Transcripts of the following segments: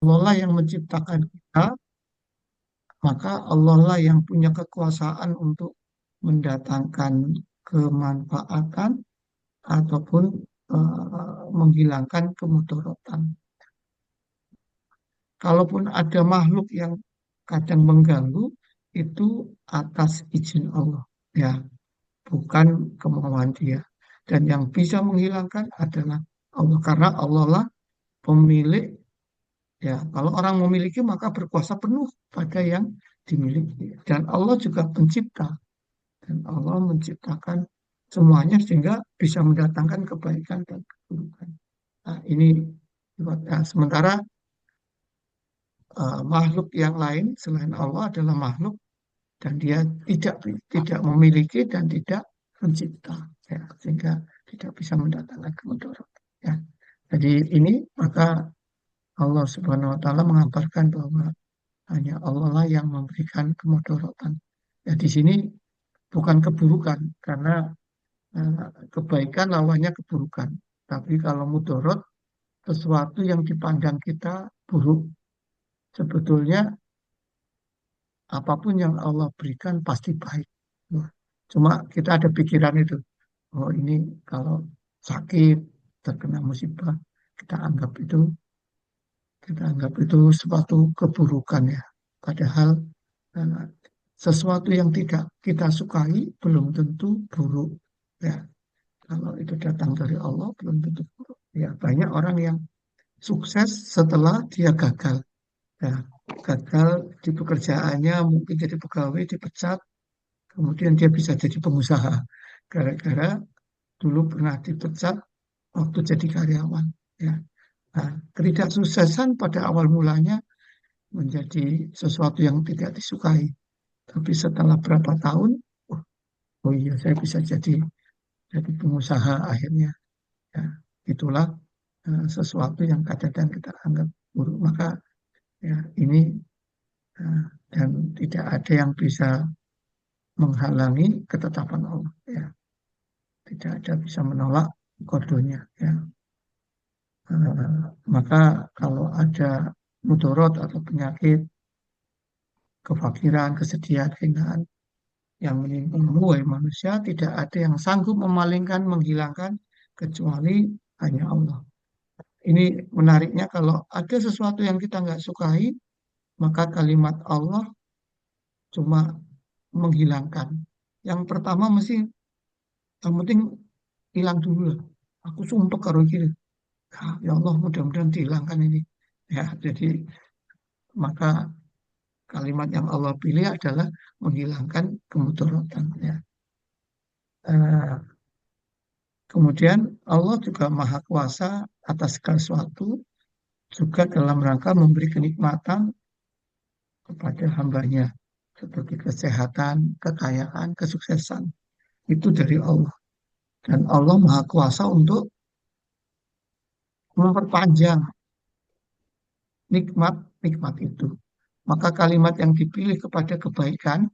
Allah lah yang menciptakan kita, maka Allah lah yang punya kekuasaan untuk mendatangkan kemanfaatan ataupun menghilangkan kemudaratan. Kalaupun ada makhluk yang kadang mengganggu, itu atas izin Allah, ya, bukan kemauan dia. Dan yang bisa menghilangkan adalah Allah, karena Allah lah pemilik. Ya, kalau orang memiliki maka berkuasa penuh pada yang dimiliki. Dan Allah juga pencipta. Dan Allah menciptakan semuanya sehingga bisa mendatangkan kebaikan dan keburukan. Nah, ini sementara makhluk yang lain selain Allah adalah makhluk dan dia tidak tidak memiliki dan tidak mencipta, ya, sehingga tidak bisa mendatangkan kemudaratan. Ya. Jadi ini maka Allah Subhanahu Wa Taala mengabarkan bahwa hanya Allah lah yang memberikan kemudaratan. Ya, di sini bukan keburukan karena kebaikan lawannya keburukan. Tapi kalau mudarat sesuatu yang dipandang kita buruk, sebetulnya apapun yang Allah berikan pasti baik. Nah, cuma kita ada pikiran itu. Oh ini kalau sakit, terkena musibah, kita anggap itu kita anggap itu suatu keburukan ya. Padahal eh, sesuatu yang tidak kita sukai belum tentu buruk. Ya, kalau itu datang dari Allah belum tentu buruk. Ya, banyak orang yang sukses setelah dia gagal. Ya, gagal di pekerjaannya, mungkin jadi pegawai, dipecat, kemudian dia bisa jadi pengusaha. Gara-gara dulu pernah dipecat waktu jadi karyawan. Ya. Nah, ketidaksuksesan pada awal mulanya menjadi sesuatu yang tidak disukai. Tapi setelah berapa tahun, oh, oh iya saya bisa jadi pengusaha akhirnya. Ya, itulah sesuatu yang kadang-kadang kita anggap buruk. Maka ya ini eh, dan tidak ada yang bisa menghalangi ketetapan Allah. Ya, tidak ada bisa menolak kodonya. Ya. Maka kalau ada mudarat atau penyakit, kefakiran, kesedihan, kehinaan yang menimpamu, wahai manusia, tidak ada yang sanggup memalingkan, menghilangkan, kecuali hanya Allah. Ini menariknya kalau ada sesuatu yang kita nggak sukai, maka kalimat Allah cuma menghilangkan. Yang pertama mesti, yang penting hilang dulu lah. Aku sumpah karo gini. Ya Allah, mudah-mudahan dihilangkan ini. Ya, jadi maka kalimat yang Allah pilih adalah menghilangkan kemudaratan. Ya. Eh, Kemudian Allah juga maha kuasa atas segala sesuatu, juga dalam rangka memberi kenikmatan kepada hambanya, seperti kesehatan, kekayaan, kesuksesan. Itu dari Allah. Dan Allah maha kuasa untuk memperpanjang nikmat-nikmat itu. Maka kalimat yang dipilih kepada kebaikan,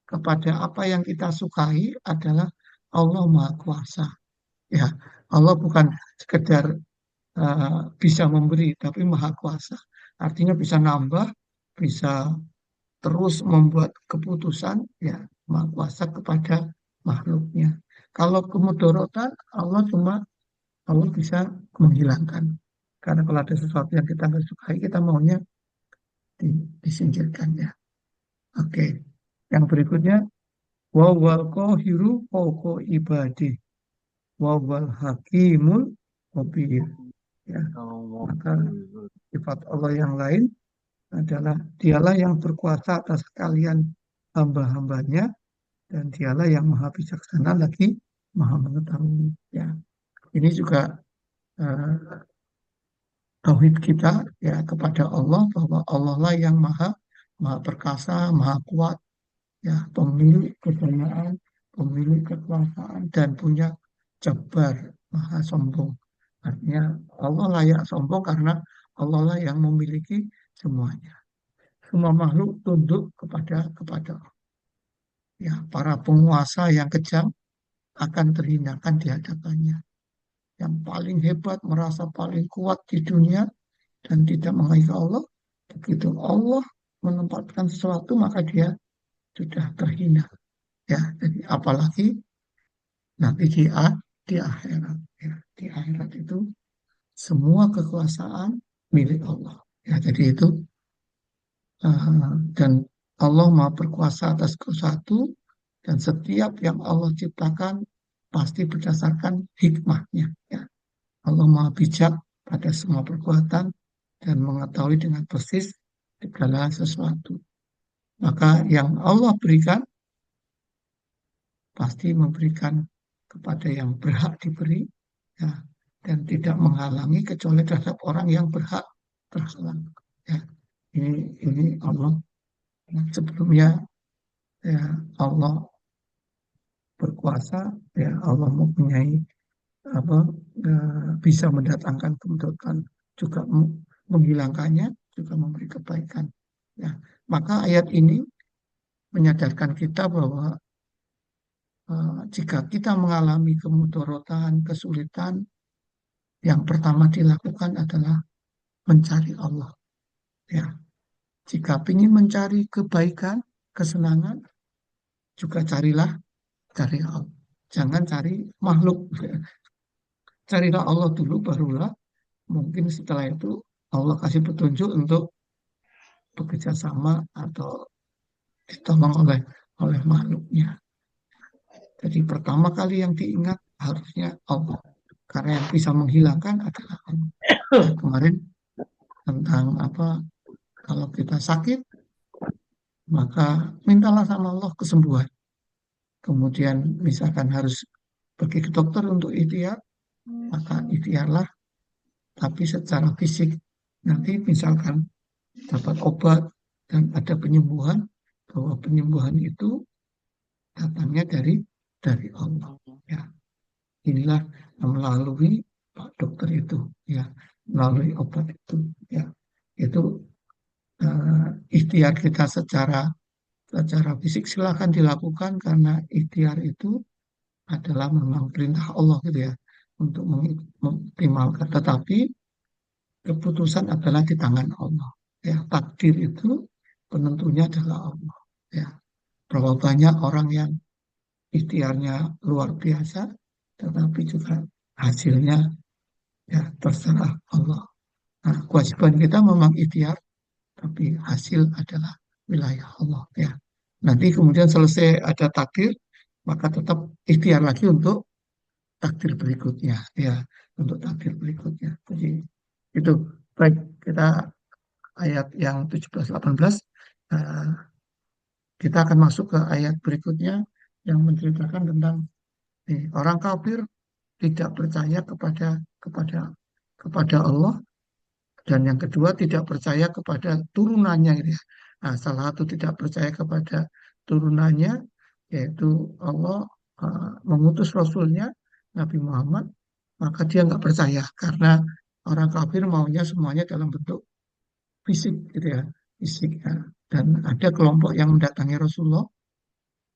kepada apa yang kita sukai adalah Allah maha kuasa. Ya, Allah bukan sekedar bisa memberi, tapi maha kuasa. Artinya bisa nambah, bisa terus membuat keputusan, ya maha kuasa kepada makhluknya. Kalau kemudaratan, Allah bisa menghilangkan. Karena kalau ada sesuatu yang kita nggak sukai, kita maunya disingkirkan ya. Oke. Yang berikutnya, wawal qahiru fawqa ibadih, wawal hakimul khabir. Ya, maka sifat Allah yang lain adalah dialah yang berkuasa atas kalian hamba-hambanya dan dialah yang maha bijaksana lagi maha mengetahui. Ya, ini juga eh, tauhid kita ya kepada Allah bahwa Allah lah yang maha maha perkasa, maha kuat, ya pemilik kekayaan, pemilik kekuasaan dan punya jabar, maha sombong. Artinya Allah layak sombong karena Allah lah yang memiliki semuanya. Semua makhluk tunduk kepada Allah. Ya, para penguasa yang kejam akan terhinakan di hadapannya. Yang paling hebat merasa paling kuat di dunia dan tidak menghargai Allah begitu Allah menempatkan sesuatu maka dia sudah terhina. Ya, jadi apalagi nanti di akhirat. Ya, di akhirat itu semua kekuasaan milik Allah. Ya, jadi itu dan Allah Maha berkuasa atas sesuatu dan setiap yang Allah ciptakan pasti berdasarkan hikmahnya. Ya, Allah Maha bijak pada semua perbuatan dan mengetahui dengan persis segala sesuatu. Maka yang Allah berikan pasti memberikan kepada yang berhak diberi, ya, dan tidak menghalangi kecuali terhadap orang yang berhak terhalang. Ya, ini Allah. Sebelumnya ya Allah berkuasa, ya Allah mempunyai apa bisa mendatangkan kemudaratan juga menghilangkannya, juga memberi kebaikan. Ya, maka ayat ini menyadarkan kita bahwa jika kita mengalami kemudorotan, kesulitan, yang pertama dilakukan adalah mencari Allah. Ya, jika ingin mencari kebaikan, kesenangan, juga cari Allah. Jangan cari makhluk. Carilah Allah dulu, barulah mungkin setelah itu Allah kasih petunjuk untuk bekerja sama atau ditolong oleh makhluknya. Jadi pertama kali yang diingat harusnya Allah. Karena yang bisa menghilangkan adalah Allah. Nah, kemarin tentang apa, kalau kita sakit, maka mintalah sama Allah kesembuhan. Kemudian misalkan harus pergi ke dokter untuk ikhtiar, maka ikhtiarlah, tapi secara fisik. Nanti misalkan dapat obat dan ada penyembuhan, bahwa penyembuhan itu datangnya dari Allah. Ya, inilah melalui Pak Dokter itu, ya, melalui obat itu, ya, itu ikhtiar kita secara fisik silahkan dilakukan karena ikhtiar itu adalah memang perintah Allah gitu ya untuk mengoptimalkan. Tetapi keputusan adalah di tangan Allah. Ya, takdir itu penentunya adalah Allah. Ya, berapa banyak orang yang ikhtiarnya luar biasa, tetapi juga hasilnya ya terserah Allah. Nah, kewajiban kita memang ikhtiar, tapi hasil adalah wilayah Allah. Ya, nanti kemudian selesai ada takdir, maka tetap ikhtiar lagi untuk takdir berikutnya. Ya, untuk takdir berikutnya. Jadi itu baik kita ayat yang 17-18, eh, kita akan masuk ke ayat berikutnya yang menceritakan tentang orang kafir tidak percaya kepada kepada Allah, dan yang kedua tidak percaya kepada turunannya gitu ya. Nah, salah satu tidak percaya kepada turunannya yaitu Allah mengutus Rasulnya Nabi Muhammad, maka dia nggak percaya karena orang kafir maunya semuanya dalam bentuk fisik gitu ya, fisik ya. Dan ada kelompok yang mendatangi Rasulullah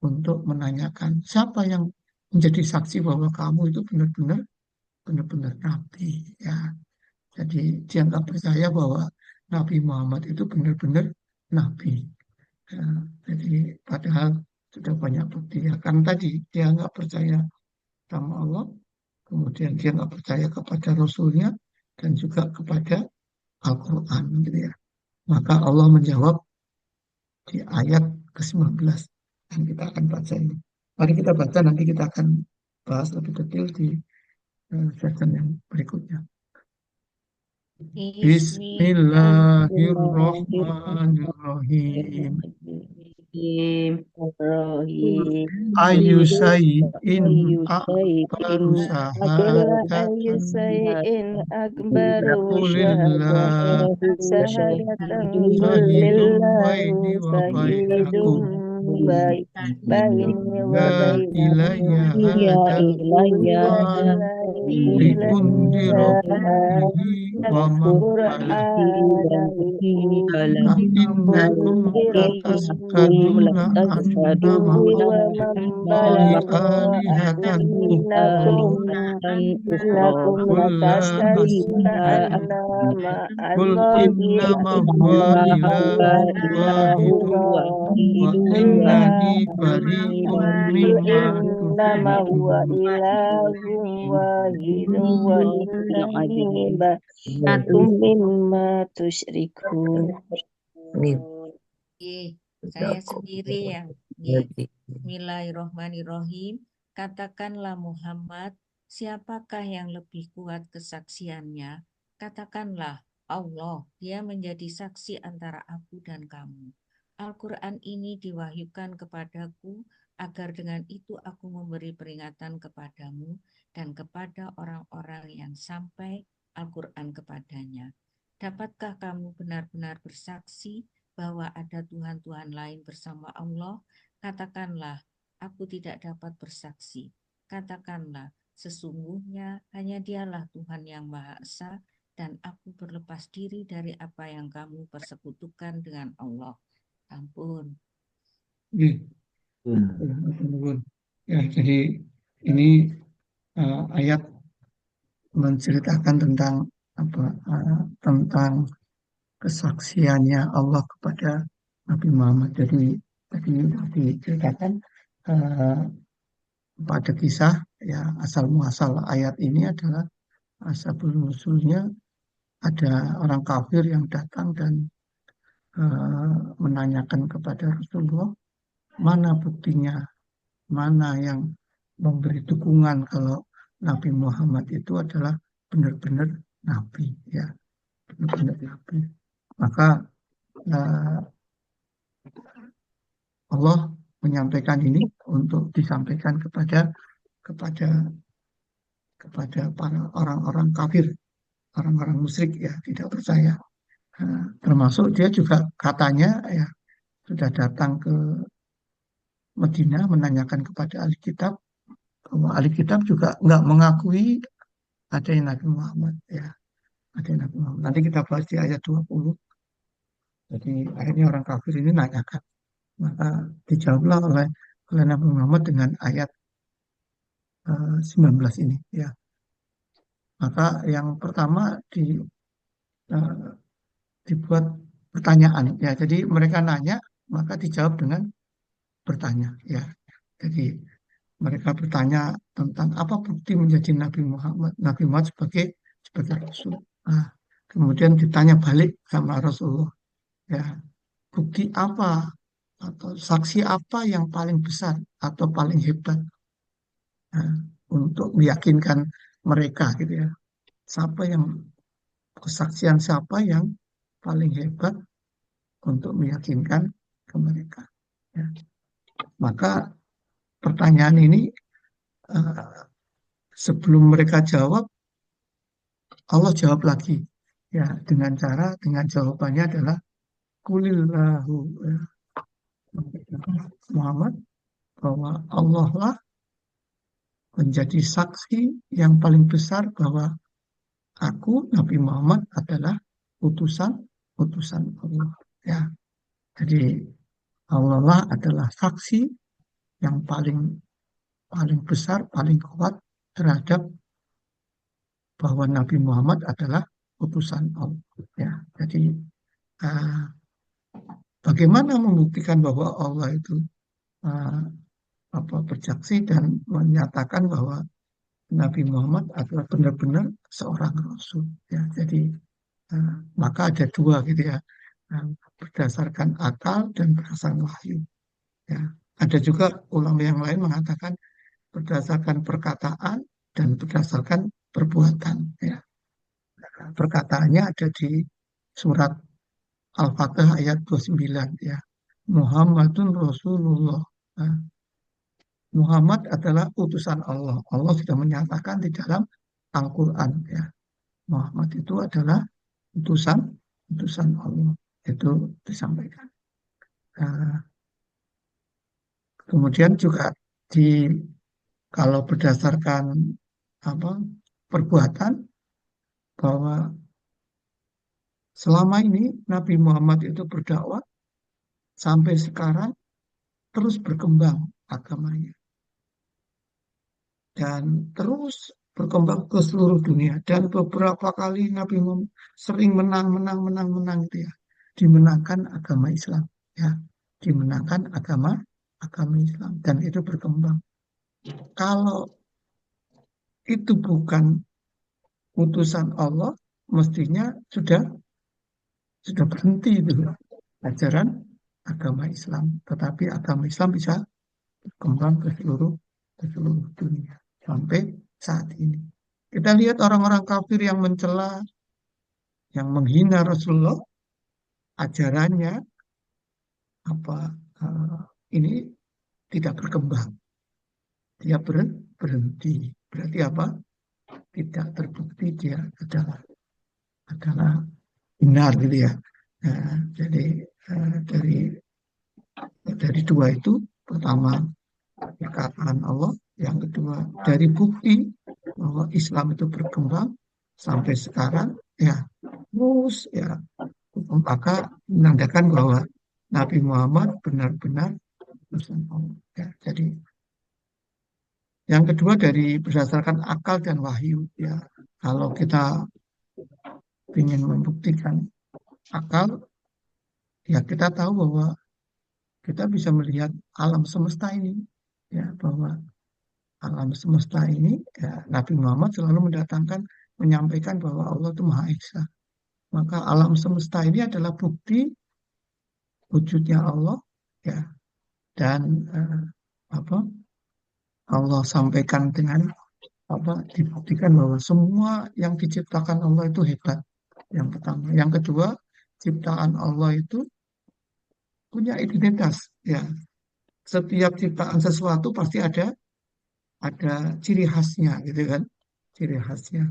untuk menanyakan siapa yang menjadi saksi bahwa kamu itu benar-benar nabi ya. Jadi dia nggak percaya bahwa Nabi Muhammad itu benar-benar nabi. Ya, jadi padahal sudah banyak bukti ya. Kan tadi dia nggak percaya sama Allah, kemudian dia nggak percaya kepada Rasulnya dan juga kepada Al-Quran gitu ya. Maka Allah menjawab di ayat ke-19 yang kita akan baca ini. Mari kita baca, nanti kita akan bahas lebih detail di session yang berikutnya. Bismillahirrahmanirrahim. Ayu sayin akbaru sahadatan Qulillah Shahidum baini wa bainakum La ilaha illa Allah liundirobihi wa man balah innakum latasdaduna annama Allahi alihatan ukhra qul la qul innama huwa ilahun wahidun wa innani bari'um mimma tusyrikun. Nggih, saya sendiri yang nggih. Bismillahirrohmanirrohim. Katakanlah Muhammad, siapakah yang lebih kuat kesaksiannya? Katakanlah Allah, dia menjadi saksi antara aku dan kamu. Al-Quran ini diwahyukan kepadaku agar dengan itu aku memberi peringatan kepadamu dan kepada orang-orang yang sampai Al-Quran kepadanya. Dapatkah kamu benar-benar bersaksi bahwa ada Tuhan-Tuhan lain bersama Allah? Katakanlah, aku tidak dapat bersaksi. Katakanlah, sesungguhnya hanya Dialah Tuhan yang Maha Esa dan aku berlepas diri dari apa yang kamu persekutukan dengan Allah. Ampun. Ya, jadi ini ayat menceritakan tentang tentang kesaksiannya Allah kepada Nabi Muhammad. Jadi tadi diceritakan uh, pada kisah ya asal muasal ayat ini adalah asbabun nuzulnya ada orang kafir yang datang dan menanyakan kepada Rasulullah mana buktinya, mana yang memberi dukungan kalau Nabi Muhammad itu adalah benar-benar Nabi ya, benar-benar Nabi. Maka Allah menyampaikan ini untuk disampaikan kepada kepada kepada para orang-orang kafir, orang-orang musyrik ya tidak percaya. Termasuk dia juga katanya ya sudah datang ke Madinah menanyakan kepada ahli kitab bahwa ahli kitab juga nggak mengakui ada yang Nabi Muhammad ya, ada yang Nabi Muhammad. Nanti kita bahas di ayat 20. Jadi akhirnya orang kafir ini nanyakan, maka dijawablah oleh Nabi Muhammad dengan ayat 19 ini ya. Maka yang pertama uh, dibuat pertanyaan ya. Jadi mereka nanya maka dijawab dengan bertanya ya. Jadi mereka bertanya tentang apa bukti menjadi Nabi Muhammad sebagai Rasul. Nah, kemudian ditanya balik sama Rasulullah ya, bukti apa atau saksi apa yang paling besar atau paling hebat nah, untuk meyakinkan mereka gitu ya. Kesaksian siapa yang paling hebat untuk meyakinkan ke mereka. Ya. Maka pertanyaan ini sebelum mereka jawab, Allah jawab lagi. Ya, dengan jawabannya adalah kulillahu ya. Muhammad bahwa Allah lah menjadi saksi yang paling besar bahwa aku Nabi Muhammad adalah utusan Allah. Ya, jadi Allah lah adalah saksi yang paling paling besar, paling kuat terhadap bahwa Nabi Muhammad adalah utusan Allah. Ya, jadi uh, bagaimana membuktikan bahwa Allah itu uh, bersaksi dan menyatakan bahwa Nabi Muhammad adalah benar-benar seorang Rasul. Ya, jadi maka ada dua gitu ya, berdasarkan akal dan berdasarkan wahyu. Ya, ada juga ulama yang lain mengatakan berdasarkan perkataan dan berdasarkan perbuatan. Ya. Perkataannya ada di surat Al-Fatihah ayat 29 ya. Muhammadun Rasulullah. Nah, Muhammad adalah utusan Allah. Allah sudah menyatakan di dalam Al-Quran ya. Muhammad itu adalah utusan utusan Allah. Itu disampaikan. Nah, kemudian juga di kalau berdasarkan apa perbuatan bahwa selama ini Nabi Muhammad itu berdakwah sampai sekarang terus berkembang agamanya dan terus berkembang ke seluruh dunia dan beberapa kali Nabi Muhammad sering menang itu ya, dimenangkan agama Islam ya, dimenangkan agama agama Islam dan itu berkembang. Kalau itu bukan utusan Allah, mestinya sudah berhenti itu ajaran agama Islam. Tetapi agama Islam bisa berkembang ke seluruh dunia sampai saat ini. Kita lihat orang-orang kafir yang mencela, yang menghina Rasulullah, ajarannya apa eh, ini tidak berkembang. Dia berhenti. Berarti apa? Tidak terbukti dia adalah benar gitu ya. Nah, jadi dari dua itu, pertama perkataan Allah, yang kedua dari bukti bahwa Islam itu berkembang sampai sekarang ya, terus ya, maka menandakan bahwa Nabi Muhammad benar-benar utusan Allah ya. Jadi yang kedua dari berdasarkan akal dan wahyu ya, kalau kita ingin membuktikan akal ya, kita tahu bahwa kita bisa melihat alam semesta ini ya, bahwa alam semesta ini ya, Nabi Muhammad selalu menyampaikan bahwa Allah itu Maha Esa. Maka alam semesta ini adalah bukti wujudnya Allah ya, dan apa Allah sampaikan dengan apa, dibuktikan bahwa semua yang diciptakan Allah itu hebat. Yang pertama, yang kedua, ciptaan Allah itu punya identitas ya. Setiap ciptaan sesuatu pasti ada ciri khasnya gitu kan, ciri khasnya.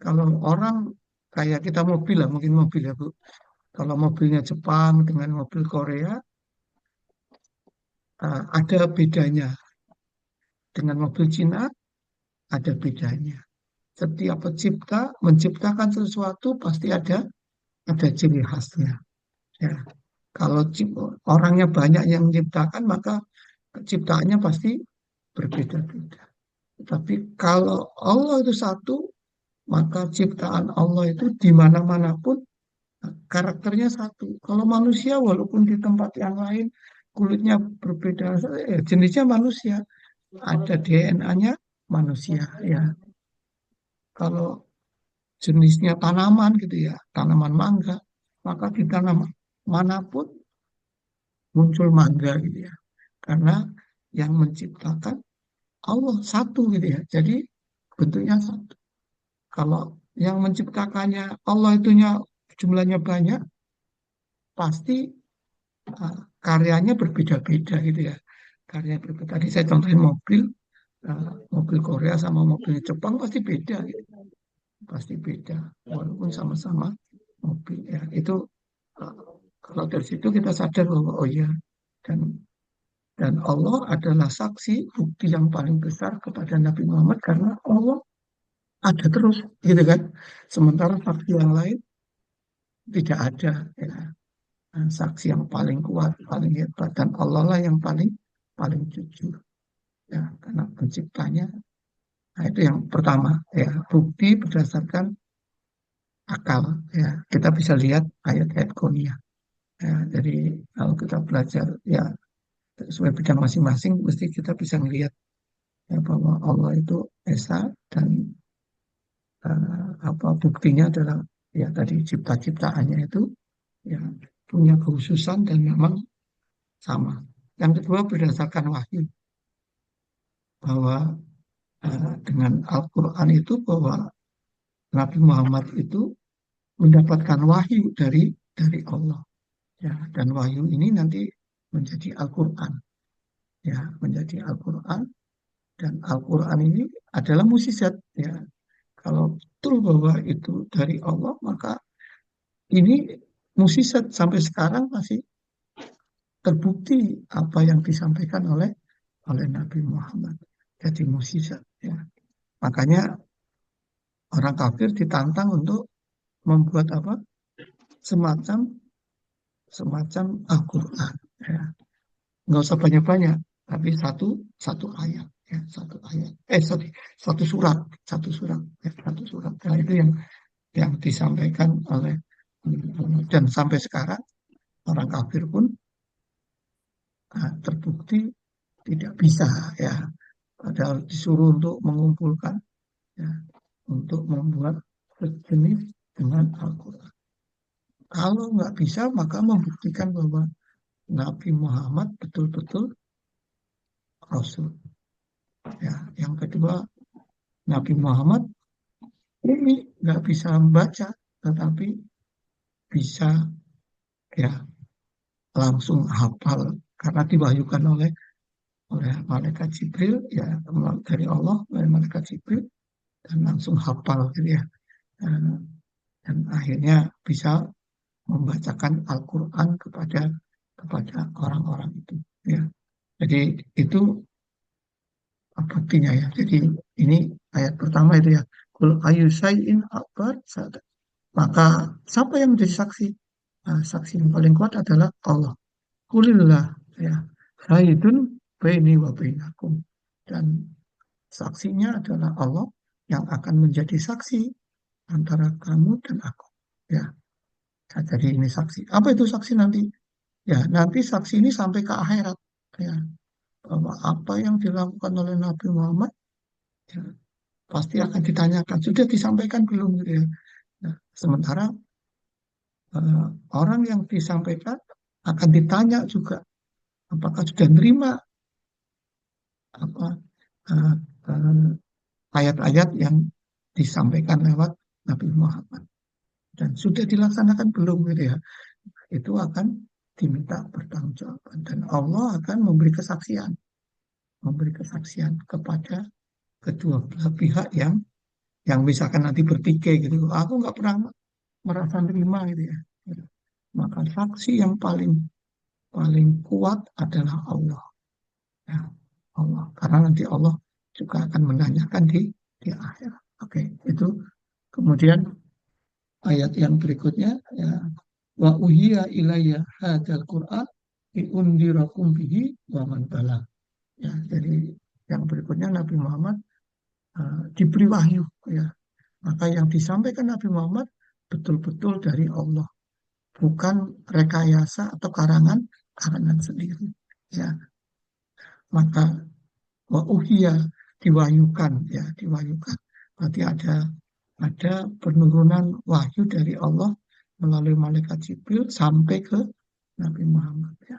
Kalau orang kayak kita mobil lah, mungkin mobil ya Bu. Kalau mobilnya Jepang dengan mobil Korea, ada bedanya. Dengan mobil Cina ada bedanya. Setiap pencipta menciptakan sesuatu pasti ada ciri khasnya. Ya, kalau orangnya banyak yang menciptakan, maka ciptaannya pasti berbeda-beda. Tapi kalau Allah itu satu, maka ciptaan Allah itu di mana-mana pun karakternya satu. Kalau manusia walaupun di tempat yang lain kulitnya berbeda, jenisnya manusia, ada DNA-nya manusia ya. Kalau jenisnya tanaman gitu ya, tanaman mangga, maka di tanaman manapun muncul mangga gitu ya. Karena yang menciptakan Allah satu gitu ya. Jadi bentuknya satu. Kalau yang menciptakannya Allah itunya jumlahnya banyak, pasti karyanya berbeda-beda gitu ya. Karyanya berbeda. Tadi saya contohin mobil, mobil Korea sama mobil Jepang pasti beda gitu. Pasti beda. Walaupun sama-sama mobil ya. Itu uh, kalau dari situ kita sadar bahwa oh ya, dan Allah adalah saksi bukti yang paling besar kepada Nabi Muhammad karena Allah ada terus gitu kan. Sementara saksi yang lain tidak ada ya. Nah, saksi yang paling kuat, paling hebat dan Allah lah yang paling paling jujur ya, karena penciptanya. Nah, itu yang pertama ya, bukti berdasarkan akal ya. Kita bisa lihat ayat-ayat Qur'an ya. Jadi kalau kita belajar ya sesuai bidang masing-masing, mesti kita bisa melihat ya, bahwa Allah itu esa dan apa buktinya adalah ya tadi cipta-ciptaannya itu ya punya khususan dan memang sama. Yang kedua berdasarkan wahyu, bahwa dengan Al-Quran itu bahwa Nabi Muhammad itu mendapatkan wahyu dari Allah ya, dan wahyu ini nanti menjadi Al-Quran ya, menjadi Al-Quran, dan Al-Quran ini adalah mukjizat ya. Kalau betul bahwa itu dari Allah, maka ini mukjizat sampai sekarang masih terbukti apa yang disampaikan oleh Nabi Muhammad. Jadi mukjizat ya. Makanya orang kafir ditantang untuk membuat apa? Semacam semacam Al-Quran. Ya. Nggak usah banyak-banyak, tapi satu satu ayat, ya, satu ayat. Sorry, satu surat, ya, satu surat. Nah, itu yang disampaikan oleh dan sampai sekarang orang kafir pun terbukti tidak bisa, ya. Padahal disuruh untuk mengumpulkan, ya, untuk membuat sejenis dengan Al-Quran. Kalau nggak bisa, maka membuktikan bahwa Nabi Muhammad betul-betul Rasul. Ya, yang kedua, Nabi Muhammad ini nggak bisa membaca, tetapi bisa, ya, langsung hafal karena diwahyukan oleh malaikat Jibril, ya, dari Allah oleh malaikat Jibril, dan langsung hafal gitu ya. Dan, dan akhirnya bisa membacakan Al-Quran kepada orang-orang itu, ya. Jadi itu buktinya, ya. Jadi ini ayat pertama itu, ya. Kul ayu syai'in akbar. Maka siapa yang menjadi saksi? Nah, saksi yang paling kuat adalah Allah. Kulillah, ya. Syahidun baini wa bainakum. Dan saksinya adalah Allah yang akan menjadi saksi antara kamu dan aku. Ya, jadi ini saksi. Apa itu saksi nanti? Ya, nanti saksi ini sampai ke akhirat. Ya, bahwa apa yang dilakukan oleh Nabi Muhammad, ya, pasti akan ditanyakan. Sudah disampaikan belum, gitu ya? Nah, sementara eh, orang yang disampaikan akan ditanya juga apakah sudah menerima apa eh, eh, ayat-ayat yang disampaikan lewat Nabi Muhammad dan sudah dilaksanakan belum, gitu ya? Itu akan diminta pertanggungjawaban dan Allah akan memberi kesaksian kepada kedua belah pihak yang misalkan nanti bertikai gitu, aku nggak pernah merasa terima, gitu ya. Maka saksi yang paling paling kuat adalah Allah, ya, Allah, karena nanti Allah juga akan menanyakan di akhir. Oke, itu. Kemudian ayat yang berikutnya, ya, wa uhiya ilayya hadzal Qur'an liundirakum bihi wa man balag. Ya, jadi yang berikutnya Nabi Muhammad diberi wahyu, ya. Maka yang disampaikan Nabi Muhammad betul-betul dari Allah, bukan rekayasa atau karangan karangan sendiri. Ya, maka wa uhiya diwahyukan, ya, diwahyukan. Berarti ada penurunan wahyu dari Allah melalui malaikat Jibril sampai ke Nabi Muhammad, ya.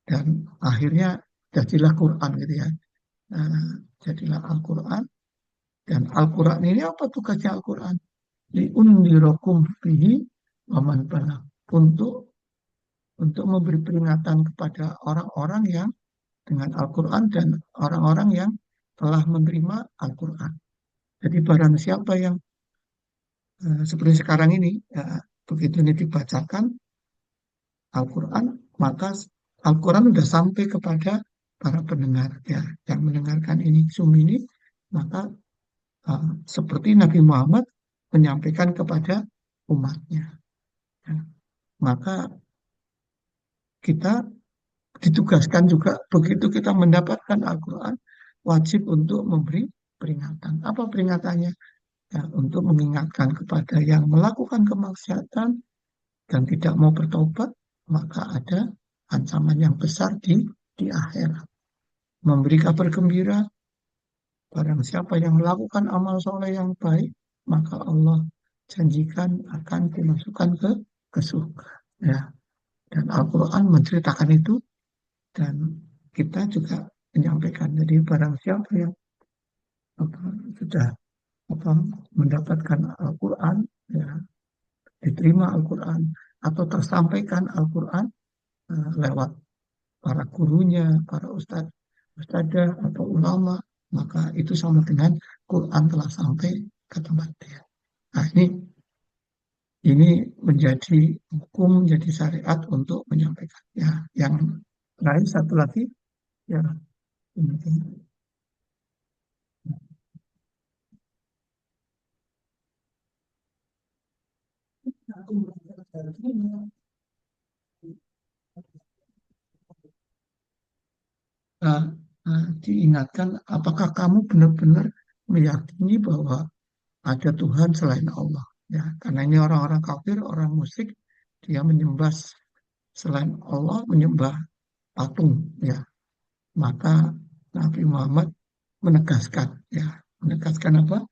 Dan akhirnya jadilah Quran, gitu ya. Nah, jadilah Al-Quran. Dan Al-Quran ini apa tugasnya Al-Quran? Liundirakum bihi waman balag. Untuk memberi peringatan kepada orang-orang yang dengan Al-Quran dan orang-orang yang telah menerima Al-Quran. Jadi barang siapa yang seperti sekarang ini, ya, begitu ini dibacakan Al-Quran, maka Al-Quran sudah sampai kepada para pendengar, ya, yang mendengarkan ini Zoom ini, maka seperti Nabi Muhammad menyampaikan kepada umatnya, ya. Maka kita ditugaskan juga begitu kita mendapatkan Al-Quran, wajib untuk memberi peringatan. Apa peringatannya? Ya, untuk mengingatkan kepada yang melakukan kemaksiatan dan tidak mau bertobat, maka ada ancaman yang besar di akhirat. Memberi kabar gembira, barang siapa yang melakukan amal soleh yang baik, maka Allah janjikan akan dimasukkan ke surga. Ya, dan Al-Quran menceritakan itu dan kita juga menyampaikan. Jadi barang siapa yang apa, sudah apa, mendapatkan Al-Quran, ya, diterima Al-Quran atau tersampaikan Al-Quran lewat para gurunya, para ustadzah atau ulama, maka itu sama dengan Quran telah sampai ke tempat dia. Nah, ini menjadi hukum, menjadi syariat untuk menyampaikan. Ya, yang lain satu lagi, ya, ini. Nah, diingatkan, apakah kamu benar-benar meyakini bahwa ada Tuhan selain Allah? Ya, karena ini orang-orang kafir, orang musyrik, dia menyembah selain Allah, menyembah patung. Ya, maka Nabi Muhammad menegaskan, ya, menegaskan apa?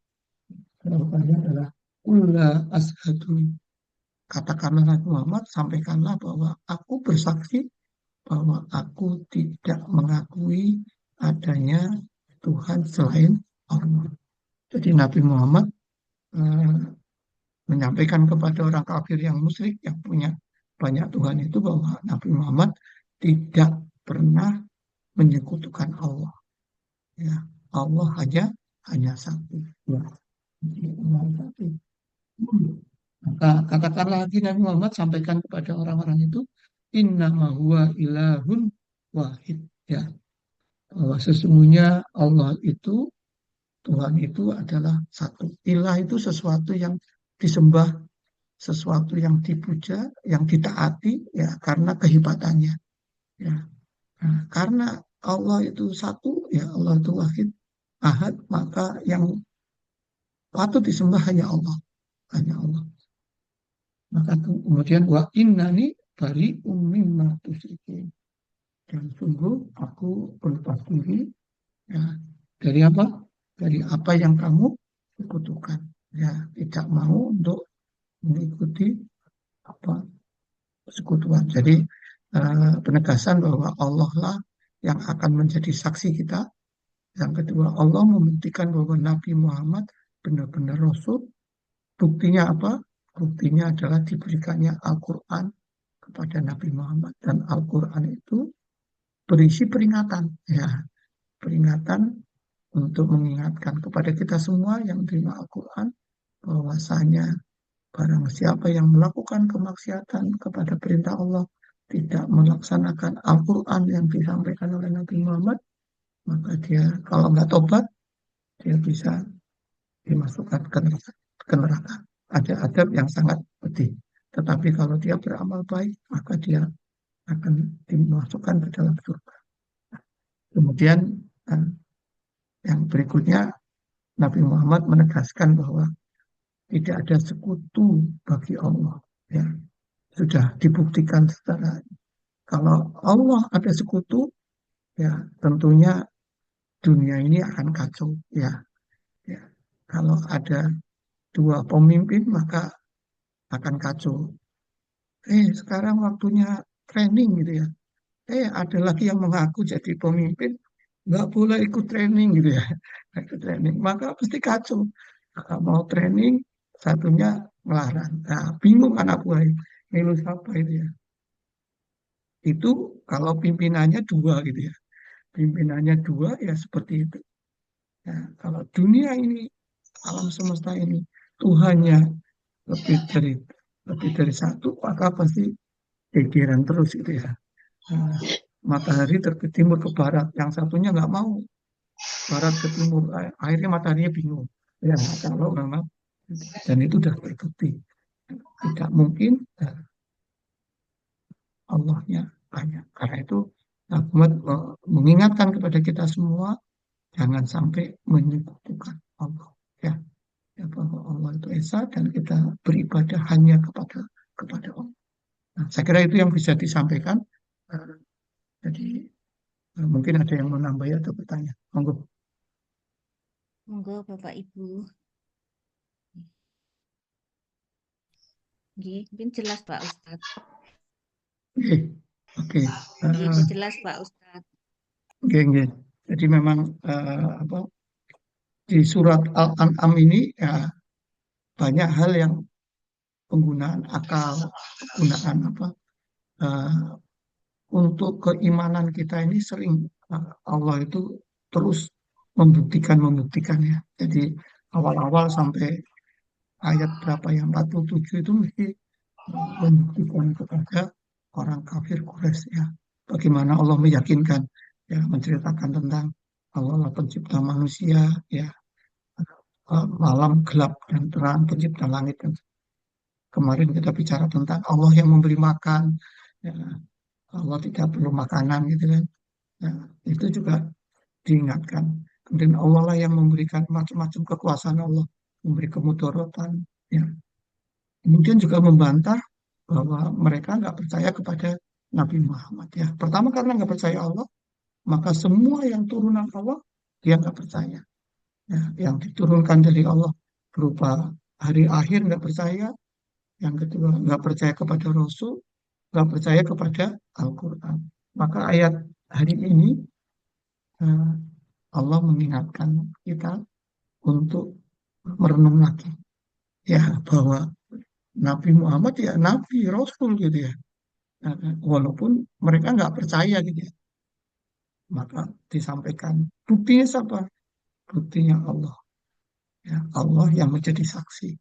Jawabannya adalah Ula ashadu. Katakanlah Nabi Muhammad, sampaikanlah bahwa aku bersaksi bahwa aku tidak mengakui adanya Tuhan selain Allah. Jadi Nabi Muhammad eh, menyampaikan kepada orang kafir yang musyrik yang punya banyak Tuhan itu bahwa Nabi Muhammad tidak pernah menyekutukan Allah. Ya, Allah hanya satu. Ya, Allah satu. Maka katakanlah lagi Nabi Muhammad sampaikan kepada orang-orang itu, Innama huwa ilahun wahid. Ya, bahwa sesungguhnya Allah itu, Tuhan itu adalah satu. Ilah itu sesuatu yang disembah, sesuatu yang dipuja, yang ditaati, ya karena kehebatannya. Ya, nah, karena Allah itu satu, ya Allah itu wahid, ahad, maka yang patut disembah hanya Allah, hanya Allah. Maka kemudian wa innani bari mimma tusyrikin. Dan sungguh aku berlepas diri, ya, dari apa? Dari apa yang kamu sekutukan. Ya, tidak mau untuk mengikuti apa persekutuan. Jadi penegasan bahwa Allah lah yang akan menjadi saksi kita. Yang kedua, Allah membuktikan bahwa Nabi Muhammad benar-benar Rasul. Buktinya apa? Buktinya adalah diberikannya Al-Quran kepada Nabi Muhammad. Dan Al-Quran itu berisi peringatan. Ya, peringatan untuk mengingatkan kepada kita semua yang terima Al-Quran bahwasanya barang siapa yang melakukan kemaksiatan kepada perintah Allah, tidak melaksanakan Al-Quran yang disampaikan oleh Nabi Muhammad, maka dia kalau nggak tobat, dia bisa dimasukkan ke neraka. Ada adab yang sangat pedih. Tetapi kalau dia beramal baik, maka dia akan dimasukkan ke dalam surga. Kemudian eh, yang berikutnya, Nabi Muhammad menegaskan bahwa tidak ada sekutu bagi Allah. Ya, sudah dibuktikan secara kalau Allah ada sekutu, ya tentunya dunia ini akan kacau. Ya, ya. Kalau ada dua pemimpin maka akan kacau. Sekarang waktunya training gitu ya. Ada lagi yang mengaku jadi pemimpin, nggak boleh ikut training gitu ya. Ikut training, maka pasti kacau. Kalau mau training, satunya melarang. Nah, bingung anak buah ini lu siapa itu ya. Itu kalau pimpinannya dua gitu ya. Pimpinannya dua ya seperti itu. Nah, kalau dunia ini, alam semesta ini, Tuhannya lebih dari lebih dari satu, maka pasti gegeran terus gitu ya. Nah, matahari terbit timur ke barat, yang satunya nggak mau barat ke timur, akhirnya mataharinya bingung. Ya, kalau memang dan itu sudah terbukti tidak mungkin Allahnya banyak. Karena itu Ahmad mengingatkan kepada kita semua jangan sampai menyekutukan Allah. Ya, ya bahwa Allah itu esa dan kita beribadah hanya kepada Allah. Nah, saya kira itu yang bisa disampaikan. Eh, Jadi mungkin ada yang mau nambah atau bertanya. Monggo. Monggo Bapak Ibu. Nggih, mungkin jelas Pak Ustadz. Oke, oke. Nggih, Eh, jelas Pak Ustadz. oke, oke. Jadi memang apa di surat Al-An'am ini ya banyak hal yang penggunaan akal, penggunaan apa eh, untuk keimanan kita ini sering Allah itu terus membuktikan ya. Jadi awal-awal sampai ayat berapa yang 47 itu mesti membuktikan kepada orang kafir Quraisy ya. Bagaimana Allah meyakinkan ya menceritakan tentang Allah lah pencipta manusia ya, malam gelap dan terang pencipta langit dan kemarin kita bicara tentang Allah yang memberi makan, ya, Allah tidak perlu makanan gitu kan. Ya, itu juga diingatkan. Kemudian Allah lah yang memberikan macam-macam kekuasaan Allah, memberi kemudorotan. Ya. Kemudian juga membantah bahwa mereka nggak percaya kepada Nabi Muhammad. Ya, pertama karena nggak percaya Allah, maka semua yang turunan Allah dia nggak percaya. Ya, yang diturunkan dari Allah berupa hari akhir nggak percaya, yang kedua nggak percaya kepada Rasul, nggak percaya kepada Al-Quran. Maka ayat hari ini eh, Allah mengingatkan kita untuk merenung lagi, ya bahwa Nabi Muhammad ya Nabi Rasul gitu ya. Walaupun mereka nggak percaya gitu ya, maka disampaikan buktinya siapa? Buktinya Allah. Ya, Allah yang menjadi saksi.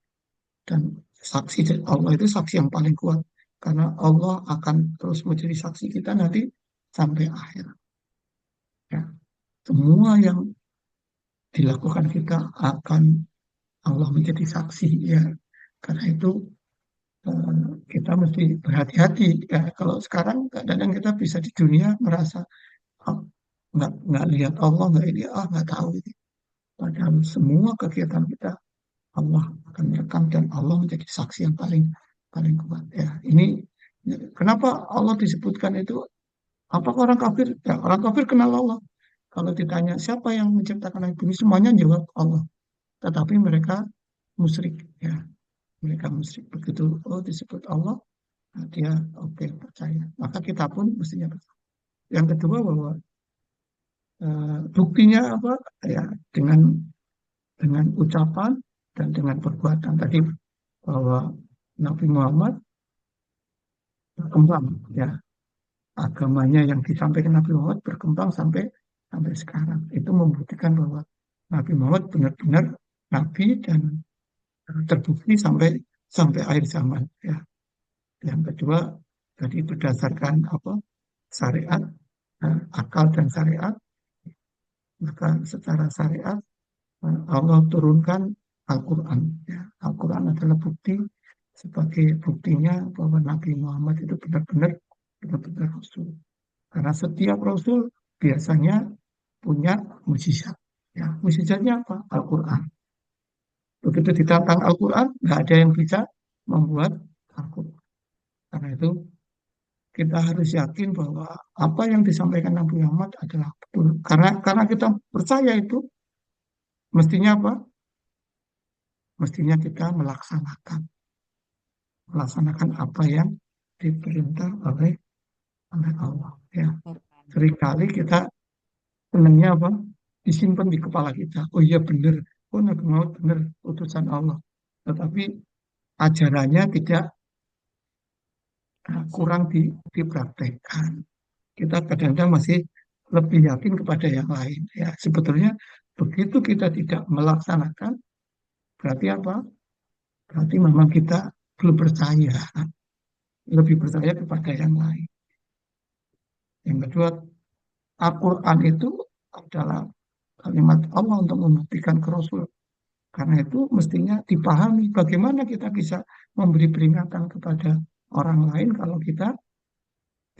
Dan saksi dari Allah itu saksi yang paling kuat. Karena Allah akan terus menjadi saksi kita nanti sampai akhir. Ya. Semua yang dilakukan kita akan Allah menjadi saksi. Ya. Karena itu kita mesti berhati-hati. Ya. Kalau sekarang kadang-kadang kita bisa di dunia merasa "Ah, nggak lihat Allah, nggak ini, nggak tahu ini." Padahal semua kegiatan kita Allah akan merekam dan Allah menjadi saksi yang paling paling kuat. Ya, ini kenapa Allah disebutkan itu? Apakah orang kafir? Ya, orang kafir kenal Allah. Kalau ditanya siapa yang menciptakan langit bumi, semuanya jawab Allah. Tetapi mereka musyrik. Ya, mereka musyrik. Begitu disebut Allah, nah dia oke percaya. Maka kita pun mestinya percaya. Yang kedua bahwa buktinya apa? Ya, dengan ucapan dan dengan perbuatan tadi bahwa Nabi Muhammad berkembang, ya agamanya yang disampaikan Nabi Muhammad berkembang sampai sampai sekarang. Itu membuktikan bahwa Nabi Muhammad benar-benar Nabi dan terbukti sampai sampai akhir zaman. Ya. Yang kedua tadi berdasarkan apa syariat, akal dan syariat, maka secara syariat Allah turunkan Al-Quran. Ya. Al-Quran adalah bukti sebagai buktinya bahwa Nabi Muhammad itu benar-benar Rasul. Karena setiap Rasul biasanya punya mukjizat. Ya, mukjizatnya apa? Al-Quran. Begitu ditantang Al-Quran, nggak ada yang bisa membuat Al-Quran. Karena itu kita harus yakin bahwa apa yang disampaikan Nabi Muhammad adalah betul. Karena kita percaya itu, mestinya apa? Mestinya kita melaksanakan apa yang diperintah oleh Allah. Ya, Quran. seringkali kita senangnya apa? Disimpan di kepala kita. Oh iya benar, oh Nabi Muhammad benar utusan Allah. Tetapi ajarannya tidak kurang dipraktekkan. Kita kadang-kadang masih lebih yakin kepada yang lain. Ya, sebetulnya begitu kita tidak melaksanakan, berarti apa? Berarti memang kita belum percaya, lebih percaya kepada yang lain. Yang kedua, Al-Quran itu adalah kalimat Allah untuk membuktikan ke Rasul. Karena itu mestinya dipahami bagaimana kita bisa memberi peringatan kepada orang lain kalau kita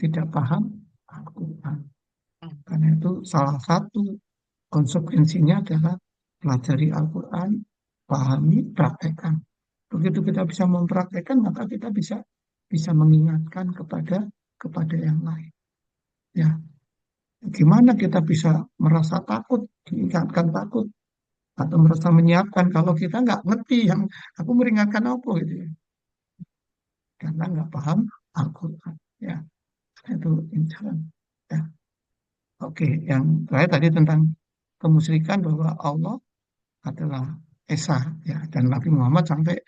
tidak paham Al-Quran. Karena itu salah satu konsekuensinya adalah pelajari Al-Quran, pahami, praktekkan. Begitu kita bisa mempraktekkan, maka kita bisa bisa mengingatkan kepada yang lain. Ya, gimana kita bisa merasa takut, diingatkan takut, atau merasa menyiapkan kalau kita nggak ngerti yang aku meringatkan apa gitu ya. Karena nggak paham Al-Quran. Ya, itu insan. Ya, oke. Yang terakhir tadi tentang kemusyrikan bahwa Allah adalah Esa, ya, dan Nabi Muhammad sampai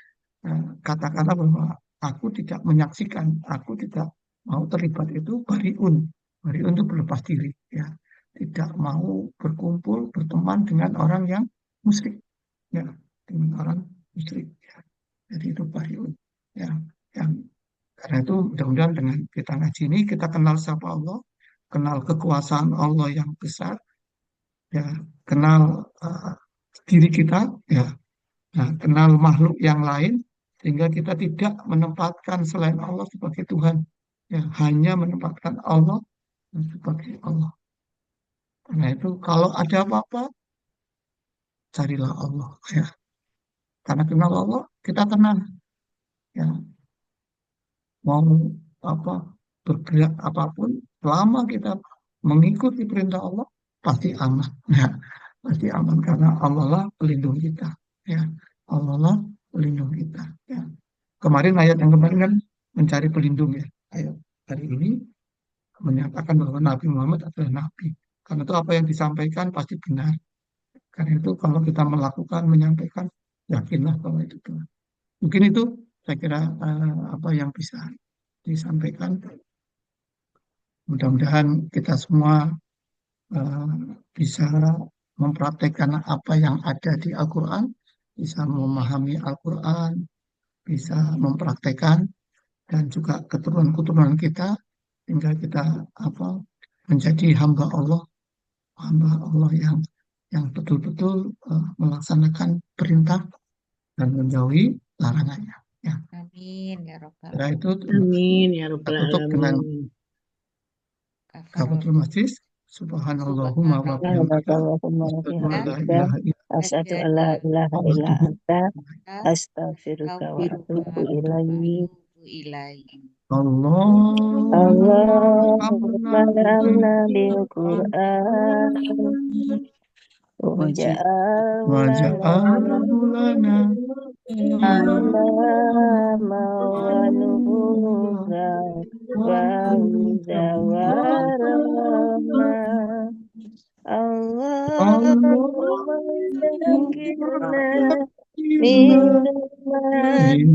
kata-kata bahwa aku tidak menyaksikan, aku tidak mau terlibat itu bariun. Bariun itu berlepas diri, ya, tidak mau berkumpul berteman dengan orang yang musyrik, ya, dengan orang musyrik. Ya. Jadi itu bariun, ya, yang karena itu mudah-mudahan dengan kita ngaji ini kita kenal siapa Allah, kenal kekuasaan Allah yang besar, ya, kenal diri kita, ya, nah, kenal makhluk yang lain, sehingga kita tidak menempatkan selain Allah sebagai Tuhan, ya hanya menempatkan Allah sebagai Allah. Karena itu kalau ada apa-apa, carilah Allah, ya. Karena kenal Allah, kita tenang, ya. Mau apa bergerak apapun, selama kita mengikuti perintah Allah, pasti aman, ya. Pasti aman karena Allah lah pelindung kita, ya. Allah lah pelindung kita, ya. Kemarin ayat yang kemarin kan mencari pelindung, ya. Ayat hari ini menyatakan bahwa Nabi Muhammad adalah Nabi. Karena itu apa yang disampaikan pasti benar. Karena itu kalau kita melakukan, menyampaikan, yakinlah bahwa itu benar. Mungkin itu saya kira apa yang bisa disampaikan. Mudah-mudahan kita semua eh, bisa mempraktekkan apa yang ada di Al-Quran, bisa memahami Al-Quran, bisa mempraktekkan, dan juga keturunan-keturunan kita, hingga kita apa menjadi hamba Allah yang betul-betul melaksanakan perintah dan menjauhi larangannya. Ya, Amin ya Robbal setelah itu Amin ya kita Rabbal tutup dengan Alamin. Alamin. kafatul majlis. Subhanallahumma wa bihamdika. Subhanakallahumma wa Asyhadu an la bihamdika ilaha illa asyhadu an la ilaha anta illa anta astaghfiruka astaghfiruka wa atubu Wa ilaik. atubu ilaihi. Allahumma amna bil Qur'an wa wa ja'alna ja'alahu lana alama wa nura wa huda wa rahmah. Allahumma zakirna minuma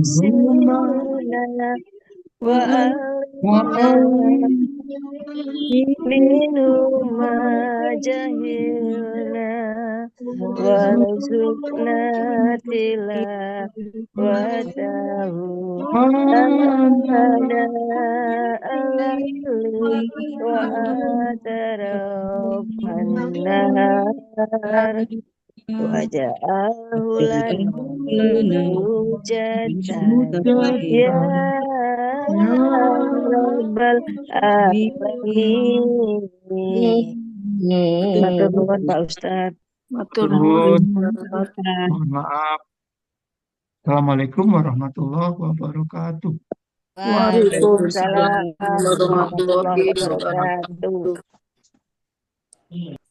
sirna wa alina minuma jahilna warzuqna tilawatahu ana al-layli wa atarafan nahar waja'ahu lana hujatan ya rabbal alamin. Matur nuwun Pak Ustadz. Matur Nuwun. nuwun. Mohon maaf. Assalamualaikum warahmatullahi wabarakatuh. Waalaikumsalam Waalaikumsalam warahmatullahi warahmatullahi wabarakatuh. wabarakatuh.